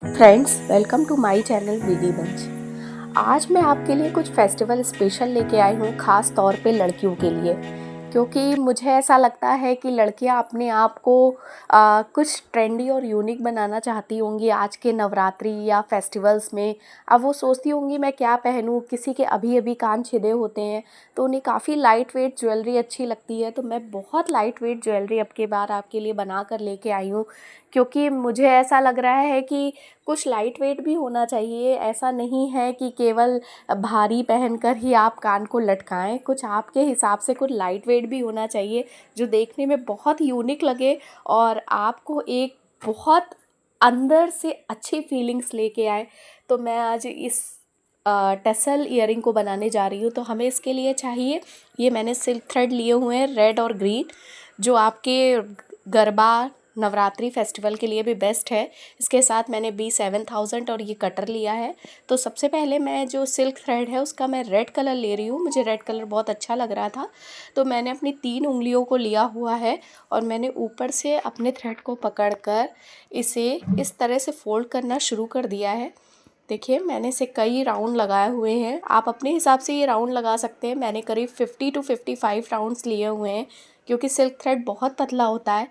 Friends, welcome to my channel वीडी बंच। आज मैं आपके लिए कुछ फेस्टिवल स्पेशल लेके आई हूँ, ख़ास तौर पे लड़कियों के लिए, क्योंकि मुझे ऐसा लगता है कि लड़कियाँ अपने आप को कुछ ट्रेंडी और यूनिक बनाना चाहती होंगी आज के नवरात्रि या फेस्टिवल्स में। अब वो सोचती होंगी मैं क्या पहनूँ, किसी के अभी अभी कान छिदे होते हैं तो उन्हें काफ़ी लाइट वेट ज्वेलरी अच्छी लगती है। तो मैं बहुत लाइट वेट ज्वेलरी अब की बार आपके लिए बना कर लेके आई हूँ, क्योंकि मुझे ऐसा लग रहा है कि कुछ लाइट वेट भी होना चाहिए। ऐसा नहीं है कि केवल भारी पहनकर ही आप कान को लटकाएं, कुछ आपके हिसाब से कुछ लाइट वेट भी होना चाहिए जो देखने में बहुत यूनिक लगे और आपको एक बहुत अंदर से अच्छी फीलिंग्स लेके आए। तो मैं आज इस टसल ईयरिंग को बनाने जा रही हूँ। तो हमें इसके लिए चाहिए, ये मैंने सिल्क थ्रेड लिए हुए हैं रेड और ग्रीन, जो आपके गरबा नवरात्रि फेस्टिवल के लिए भी बेस्ट है। इसके साथ मैंने B7000 और ये कटर लिया है। तो सबसे पहले मैं जो सिल्क थ्रेड है उसका मैं रेड कलर ले रही हूँ, मुझे रेड कलर बहुत अच्छा लग रहा था। तो मैंने अपनी 3 उंगलियों को लिया हुआ है और मैंने ऊपर से अपने थ्रेड को पकड़कर इसे इस तरह से फोल्ड करना शुरू कर दिया है। देखिए, मैंने इसे कई राउंड लगाए हुए हैं, आप अपने हिसाब से ये राउंड लगा सकते हैं। मैंने करीब 50 to 55 राउंड्स लिए हुए हैं, क्योंकि सिल्क थ्रेड बहुत पतला होता है।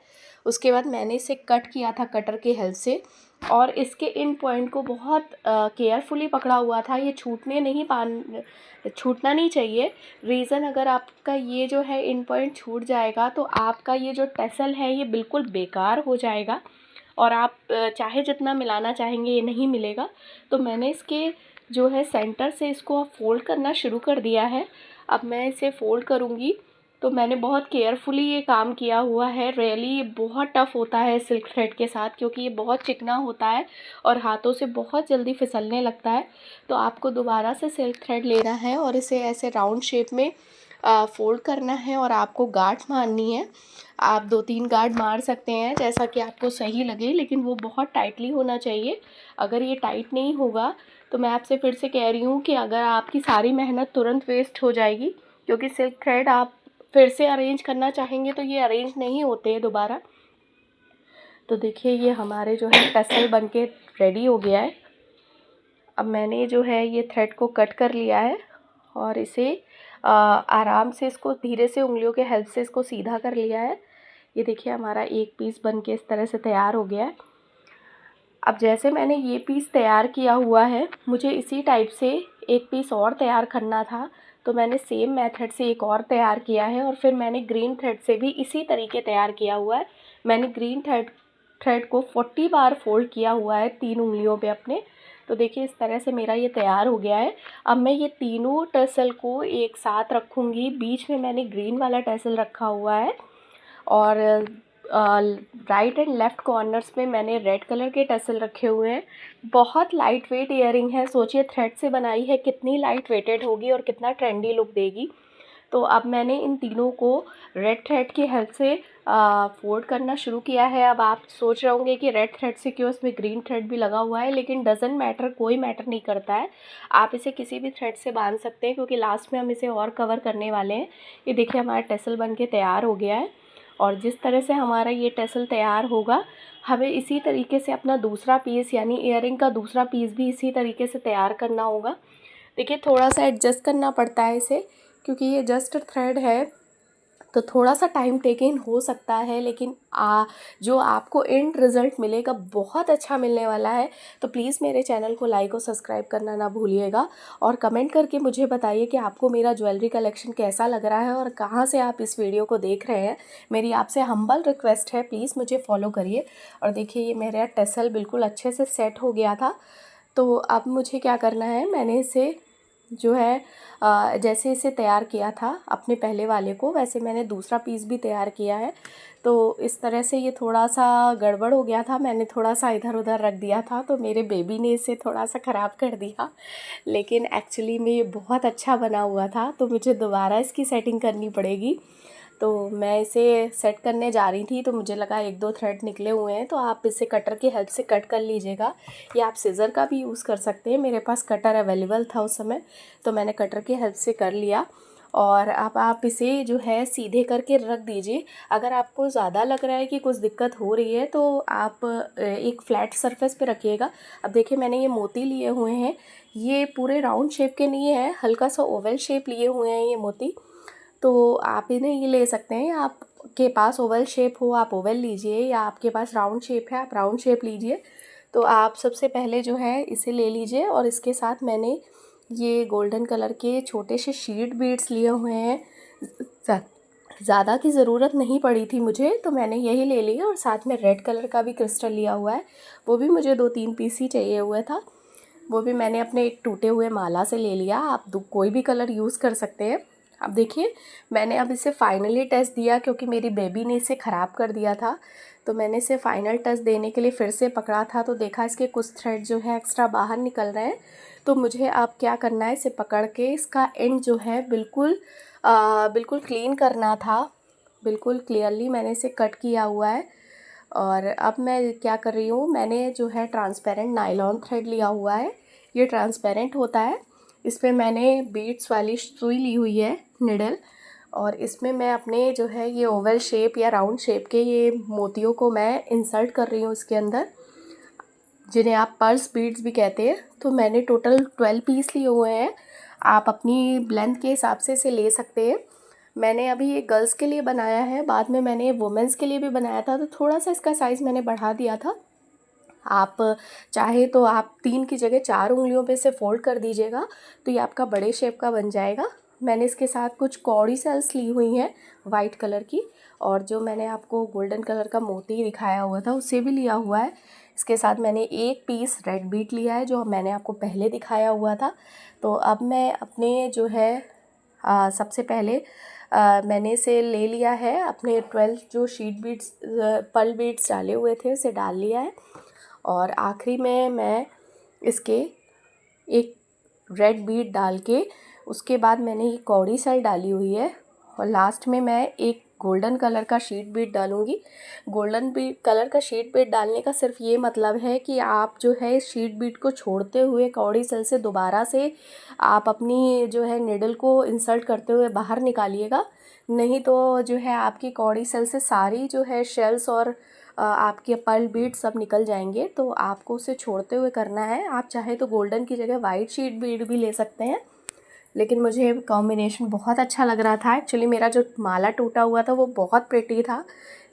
उसके बाद मैंने इसे कट किया था कटर की हेल्प से, और इसके इन पॉइंट को बहुत केयरफुली पकड़ा हुआ था। ये छूटना नहीं चाहिए। रीज़न, अगर आपका ये जो है इन पॉइंट छूट जाएगा तो आपका ये जो टेसल है ये बिल्कुल बेकार हो जाएगा और आप चाहे जितना मिलाना चाहेंगे ये नहीं मिलेगा। तो मैंने इसके जो है सेंटर से इसको फोल्ड करना शुरू कर दिया है। अब मैं इसे फोल्ड करूँगी। तो मैंने बहुत केयरफुली ये काम किया हुआ है। रियली ये बहुत टफ़ होता है सिल्क थ्रेड के साथ, क्योंकि ये बहुत चिकना होता है और हाथों से बहुत जल्दी फिसलने लगता है। तो आपको दोबारा से सिल्क थ्रेड लेना है और इसे ऐसे राउंड शेप में फ़ोल्ड करना है और आपको गांठ मारनी है। आप 2-3 गांठ मार सकते हैं जैसा कि आपको सही लगे, लेकिन वो बहुत टाइटली होना चाहिए। अगर ये टाइट नहीं होगा तो मैं आपसे फिर से कह रही हूँ कि अगर आपकी सारी मेहनत तुरंत वेस्ट हो जाएगी, क्योंकि सिल्क थ्रेड आप फिर से अरेंज करना चाहेंगे तो ये अरेंज नहीं होते हैं दोबारा। तो देखिए, ये हमारे जो है टसल बन के रेडी हो गया है। अब मैंने जो है ये थ्रेड को कट कर लिया है और इसे आराम से इसको धीरे से उंगलियों के हेल्प से इसको सीधा कर लिया है। ये देखिए, हमारा एक पीस बन के इस तरह से तैयार हो गया है। अब जैसे मैंने ये पीस तैयार किया हुआ है, मुझे इसी टाइप से एक पीस और तैयार करना था। तो मैंने सेम मेथड से एक और तैयार किया है और फिर मैंने ग्रीन थ्रेड से भी इसी तरीके तैयार किया हुआ है। मैंने ग्रीन थ्रेड को 40 बार फोल्ड किया हुआ है 3 उंगलियों पे अपने। तो देखिए, इस तरह से मेरा ये तैयार हो गया है। अब मैं ये तीनों टसल को एक साथ रखूँगी। बीच में मैंने ग्रीन वाला टसल रखा हुआ है और राइट एंड लेफ़्ट कॉर्नर्स में मैंने रेड कलर के टसल रखे हुए हैं। बहुत लाइट वेट ईयरिंग है, सोचिए थ्रेड से बनाई है, कितनी लाइट वेटेड होगी और कितना ट्रेंडी लुक देगी। तो अब मैंने इन तीनों को रेड थ्रेड की हेल्प से फोल्ड करना शुरू किया है। अब आप सोच रहे होंगे कि रेड थ्रेड से क्यों इसमें ग्रीन थ्रेड भी लगा हुआ है, लेकिन डजेंट मैटर, कोई मैटर नहीं करता है। आप इसे किसी भी थ्रेड से बांध सकते हैं, क्योंकि लास्ट में हम इसे और कवर करने वाले हैं। ये देखिए, हमारा टेसल बन के तैयार हो गया है और जिस तरह से हमारा ये टेसल तैयार होगा, हमें इसी तरीके से अपना दूसरा पीस यानी ईयरिंग का दूसरा पीस भी इसी तरीके से तैयार करना होगा। देखिए, थोड़ा सा एडजस्ट करना पड़ता है इसे, क्योंकि ये जस्ट थ्रेड है तो थोड़ा सा टाइम टेकिंग हो सकता है, लेकिन जो आपको एंड रिज़ल्ट मिलेगा बहुत अच्छा मिलने वाला है। तो प्लीज़ मेरे चैनल को लाइक और सब्सक्राइब करना ना भूलिएगा और कमेंट करके मुझे बताइए कि आपको मेरा ज्वेलरी कलेक्शन कैसा लग रहा है और कहाँ से आप इस वीडियो को देख रहे हैं। मेरी आपसे हम्बल रिक्वेस्ट है, प्लीज़ मुझे फॉलो करिए। और देखिए, ये मेरा टेसल बिल्कुल अच्छे से सेट हो गया था। तो अब मुझे क्या करना है, मैंने इसे जो है जैसे इसे तैयार किया था अपने पहले वाले को, वैसे मैंने दूसरा पीस भी तैयार किया है। तो इस तरह से ये थोड़ा सा गड़बड़ हो गया था, मैंने थोड़ा सा इधर उधर रख दिया था तो मेरे बेबी ने इसे थोड़ा सा ख़राब कर दिया। लेकिन एक्चुअली में ये बहुत अच्छा बना हुआ था, तो मुझे दोबारा इसकी सेटिंग करनी पड़ेगी। तो मैं इसे सेट करने जा रही थी तो मुझे लगा 1-2 थ्रेड निकले हुए हैं, तो आप इसे कटर की हेल्प से कट कर लीजिएगा, या आप सीज़र का भी यूज़ कर सकते हैं। मेरे पास कटर अवेलेबल था उस समय, तो मैंने कटर की हेल्प से कर लिया। और अब आप इसे जो है सीधे करके रख दीजिए। अगर आपको ज़्यादा लग रहा है कि कुछ दिक्कत हो रही है तो आप एक फ्लैट सरफेस पे रखिएगा। अब देखिए मैंने ये मोती लिए हुए हैं, ये पूरे राउंड शेप के नहीं है, हल्का सा ओवल शेप लिए हुए हैं ये मोती। तो आप इन्हें ये ले सकते हैं, आपके पास ओवल शेप हो आप ओवल लीजिए, या आपके पास राउंड शेप है आप राउंड शेप लीजिए। तो आप सबसे पहले जो है इसे ले लीजिए, और इसके साथ मैंने ये गोल्डन कलर के छोटे से शीट बीड्स लिए हुए हैं। ज़्यादा की ज़रूरत नहीं पड़ी थी मुझे, तो मैंने यही ले लिया, और साथ में रेड कलर का भी क्रिस्टल लिया हुआ है, वो भी मुझे 2-3 पीस ही चाहिए हुआ था, वो भी मैंने अपने एक टूटे हुए माला से ले लिया। आप कोई भी कलर यूज़ कर सकते हैं। अब देखिए मैंने अब इसे फाइनली टच दिया, क्योंकि मेरी बेबी ने इसे ख़राब कर दिया था, तो मैंने इसे फाइनल टच देने के लिए फिर से पकड़ा था, तो देखा इसके कुछ थ्रेड जो है एक्स्ट्रा बाहर निकल रहे हैं। तो मुझे अब क्या करना है, इसे पकड़ के इसका एंड जो है बिल्कुल क्लीन करना था। बिल्कुल क्लियरली मैंने इसे कट किया हुआ है। और अब मैं क्या कर रही हूँ, मैंने जो है ट्रांसपेरेंट नायलॉन थ्रेड लिया हुआ है, ये ट्रांसपेरेंट होता है। इस पर मैंने बीड्स वाली सुई ली हुई है निडल, और इसमें मैं अपने जो है ये ओवल शेप या राउंड शेप के ये मोतियों को मैं इंसर्ट कर रही हूँ इसके अंदर, जिन्हें आप पर्स बीड्स भी कहते हैं। तो मैंने टोटल 12 पीस लिए हुए हैं, आप अपनी लेंथ के हिसाब से इसे ले सकते हैं। मैंने अभी ये गर्ल्स के लिए बनाया है, बाद में मैंने वुमेंस के लिए भी बनाया था, तो थोड़ा सा इसका साइज़ मैंने बढ़ा दिया था। आप चाहे तो आप 3 की जगह 4 उंगलियों पे इसे फोल्ड कर दीजिएगा, तो ये आपका बड़े शेप का बन जाएगा। मैंने इसके साथ कुछ कौड़ी सेल्स ली हुई हैं वाइट कलर की, और जो मैंने आपको गोल्डन कलर का मोती दिखाया हुआ था उसे भी लिया हुआ है। इसके साथ मैंने एक पीस रेड बीट लिया है, जो मैंने आपको पहले दिखाया हुआ था। तो अब मैं अपने जो है सबसे पहले मैंने इसे ले लिया है, अपने 12 जो शीट बीट्स पर्ल बीट्स डाले हुए थे उसे डाल लिया है, और आखिरी में मैं इसके एक रेड बीट डाल के उसके बाद मैंने ये कौड़ी सेल डाली हुई है, और लास्ट में मैं एक गोल्डन कलर का शीट बीट डालूँगी। गोल्डन बीट कलर का शीट बीट डालने का सिर्फ ये मतलब है कि आप जो है इस शीट बीट को छोड़ते हुए कौड़ी सेल से दोबारा से आप अपनी जो है निडल को इंसर्ट करते हुए बाहर निकालिएगा, नहीं तो जो है आपकी कौड़ी सेल से सारी जो है शेल्स और आपके पर्ल बीड सब निकल जाएंगे। तो आपको उसे छोड़ते हुए करना है। आप चाहे तो गोल्डन की जगह वाइट शीट बीड भी ले सकते हैं, लेकिन मुझे कॉम्बिनेशन बहुत अच्छा लग रहा था। एक्चुअली मेरा जो माला टूटा हुआ था वो बहुत प्रिटी था,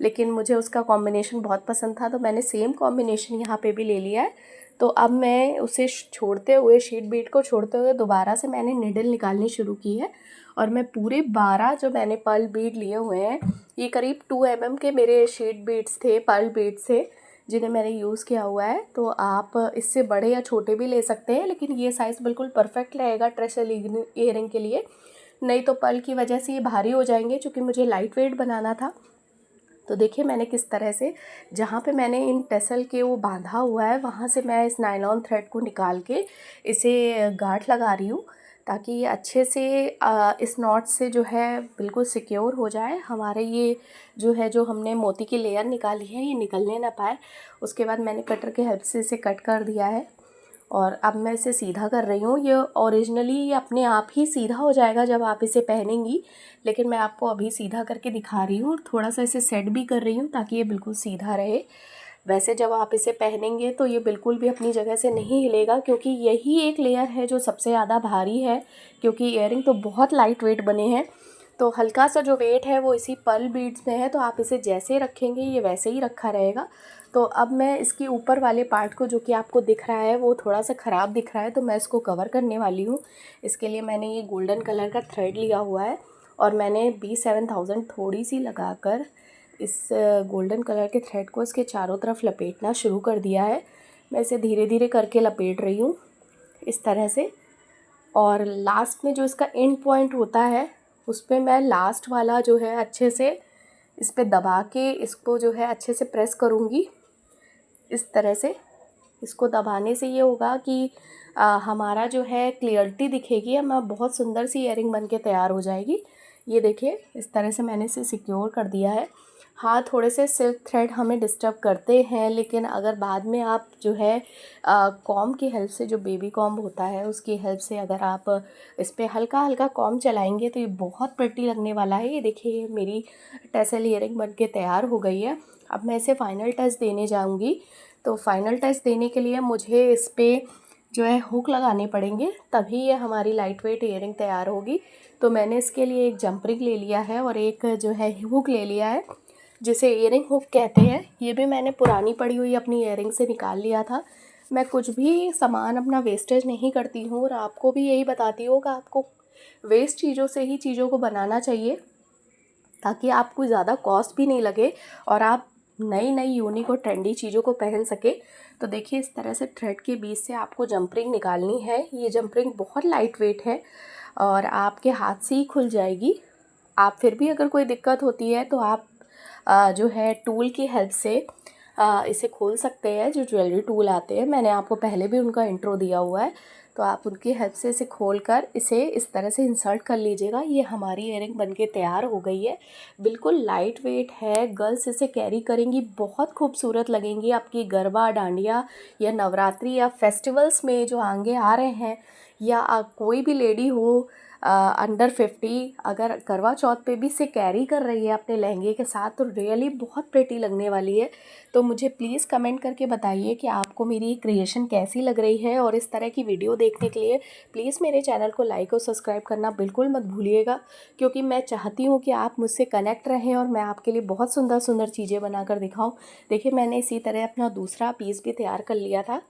लेकिन मुझे उसका कॉम्बिनेशन बहुत पसंद था, तो मैंने सेम कॉम्बिनेशन यहाँ पे भी ले लिया है। तो अब मैं उसे छोड़ते हुए शीट बीट को छोड़ते हुए दोबारा से मैंने निडल निकालनी शुरू की है, और मैं पूरे 12 जो मैंने पर्ल बीड लिए हुए हैं, ये करीब 2 mm के मेरे शीट बीड्स थे, पर्ल बीड्स थे, जिन्हें मैंने यूज़ किया हुआ है। तो आप इससे बड़े या छोटे भी ले सकते हैं, लेकिन ये साइज़ बिल्कुल परफेक्ट रहेगा ट्रेसल ईयरिंग के लिए, नहीं तो पर्ल की वजह से ये भारी हो जाएंगे, क्योंकि मुझे लाइट वेट बनाना था। तो देखिए मैंने किस तरह से जहाँ पे मैंने इन टेसल के वो बांधा हुआ है वहाँ से मैं इस नायलॉन थ्रेड को निकाल के इसे गांठ लगा रही हूँ, ताकि ये अच्छे से इस नॉट से जो है बिल्कुल सिक्योर हो जाए। हमारे ये जो है जो हमने मोती की लेयर निकाली है ये निकलने ना पाए। उसके बाद मैंने कटर के हेल्प से इसे कट कर दिया है, और अब मैं इसे सीधा कर रही हूँ। ये ओरिजिनली ये अपने आप ही सीधा हो जाएगा जब आप इसे पहनेंगी, लेकिन मैं आपको अभी सीधा करके दिखा रही हूँ, और थोड़ा सा इसे सेट भी कर रही हूँ ताकि ये बिल्कुल सीधा रहे। वैसे जब आप इसे पहनेंगे तो ये बिल्कुल भी अपनी जगह से नहीं हिलेगा, क्योंकि यही एक लेयर है जो सबसे ज़्यादा भारी है, क्योंकि ईयरिंग तो बहुत लाइट वेट बने हैं। तो हल्का सा जो वेट है वो इसी पर्ल बीड्स में है, तो आप इसे जैसे रखेंगे ये वैसे ही रखा रहेगा। तो अब मैं इसके ऊपर वाले पार्ट को, जो कि आपको दिख रहा है वो थोड़ा सा ख़राब दिख रहा है, तो मैं इसको कवर करने वाली हूँ। इसके लिए मैंने ये गोल्डन कलर का थ्रेड लिया हुआ है, और मैंने B7000 थोड़ी सी लगाकर इस गोल्डन कलर के थ्रेड को इसके चारों तरफ लपेटना शुरू कर दिया है। मैं इसे धीरे धीरे करके लपेट रही हूँ इस तरह से, और लास्ट में जो इसका एंड पॉइंट होता है उस पर मैं लास्ट वाला जो है अच्छे से इस पर दबा के इसको जो है अच्छे से प्रेस करूँगी इस तरह से। इसको दबाने से ये होगा कि हमारा जो है क्लियरिटी दिखेगी, हमें बहुत सुंदर सी ईयरिंग बन के तैयार हो जाएगी। ये देखिए इस तरह से मैंने इसे सिक्योर कर दिया है। हाँ, थोड़े से सिल्क थ्रेड हमें डिस्टर्ब करते हैं, लेकिन अगर बाद में आप जो है कॉम्ब की हेल्प से, जो बेबी कॉम्ब होता है उसकी हेल्प से अगर आप इस पे हल्का हल्का कॉम्ब चलाएंगे तो ये बहुत प्रिटी लगने वाला है। ये देखिए, ये मेरी टेसल ईयरिंग बन के तैयार हो गई है। अब मैं इसे फ़ाइनल टच देने जाऊँगी। तो फ़ाइनल टच देने के लिए मुझे इस पर जो है हुक लगाने पड़ेंगे, तभी ये हमारी लाइट वेट ईयरिंग तैयार होगी। तो मैंने इसके लिए एक जंप रिंग ले लिया है और एक जो है हुक ले लिया है, जिसे ईयरिंग हुक कहते हैं। ये भी मैंने पुरानी पड़ी हुई अपनी ईयरिंग से निकाल लिया था। मैं कुछ भी सामान अपना वेस्टेज नहीं करती हूँ, और आपको भी यही बताती हूँ कि आपको वेस्ट चीज़ों से ही चीज़ों को बनाना चाहिए, ताकि आपको ज़्यादा कॉस्ट भी नहीं लगे और आप नई नई यूनिक और ट्रेंडी चीज़ों को पहन सके। तो देखिए, इस तरह से थ्रेड के बीच से आपको जंप रिंग निकालनी है। ये जंप रिंग बहुत लाइट वेट है और आपके हाथ से ही खुल जाएगी। आप फिर भी अगर कोई दिक्कत होती है तो आप जो है टूल की हेल्प से इसे खोल सकते हैं। जो ज्वेलरी टूल आते हैं, मैंने आपको पहले भी उनका इंट्रो दिया हुआ है, तो आप उनकी हेल्प से इसे खोलकर इसे इस तरह से इंसर्ट कर लीजिएगा। ये हमारी ईयरिंग बनके तैयार हो गई है। बिल्कुल लाइट वेट है, गर्ल्स इसे कैरी करेंगी, बहुत खूबसूरत लगेंगी। आपकी गरबा, डांडिया या नवरात्रि या फेस्टिवल्स में जो आगे आ रहे हैं, या कोई भी लेडी हो अंडर 50 अगर करवा चौथ पे भी इसे कैरी कर रही है अपने लहंगे के साथ, तो रियली बहुत प्रिटी लगने वाली है। तो मुझे प्लीज़ कमेंट करके बताइए कि आपको मेरी क्रिएशन कैसी लग रही है। और इस तरह की वीडियो देखने के लिए प्लीज़ मेरे चैनल को लाइक और सब्सक्राइब करना बिल्कुल मत भूलिएगा, क्योंकि मैं चाहती हूँ कि आप मुझसे कनेक्ट रहें और मैं आपके लिए बहुत सुंदर सुंदर चीज़ें बनाकर दिखाऊँ। देखिए, मैंने इसी तरह अपना दूसरा पीस भी तैयार कर लिया था,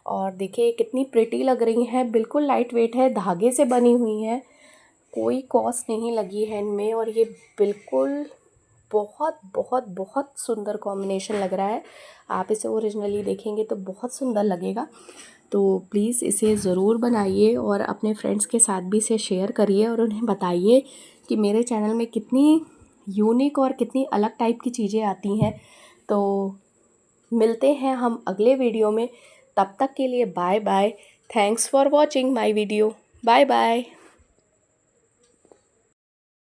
और देखिए कितनी प्रिटी लग रही हैं। बिल्कुल लाइट वेट है, धागे से बनी हुई हैं, कोई कॉस्ट नहीं लगी है इनमें, और ये बिल्कुल बहुत बहुत बहुत सुंदर कॉम्बिनेशन लग रहा है। आप इसे ओरिजिनली देखेंगे तो बहुत सुंदर लगेगा। तो प्लीज़ इसे ज़रूर बनाइए और अपने फ्रेंड्स के साथ भी इसे शेयर करिए, और उन्हें बताइए कि मेरे चैनल में कितनी यूनिक और कितनी अलग टाइप की चीज़ें आती हैं। तो मिलते हैं हम अगले वीडियो में। तब तक के लिए bye bye. Thanks for watching my video. Bye bye.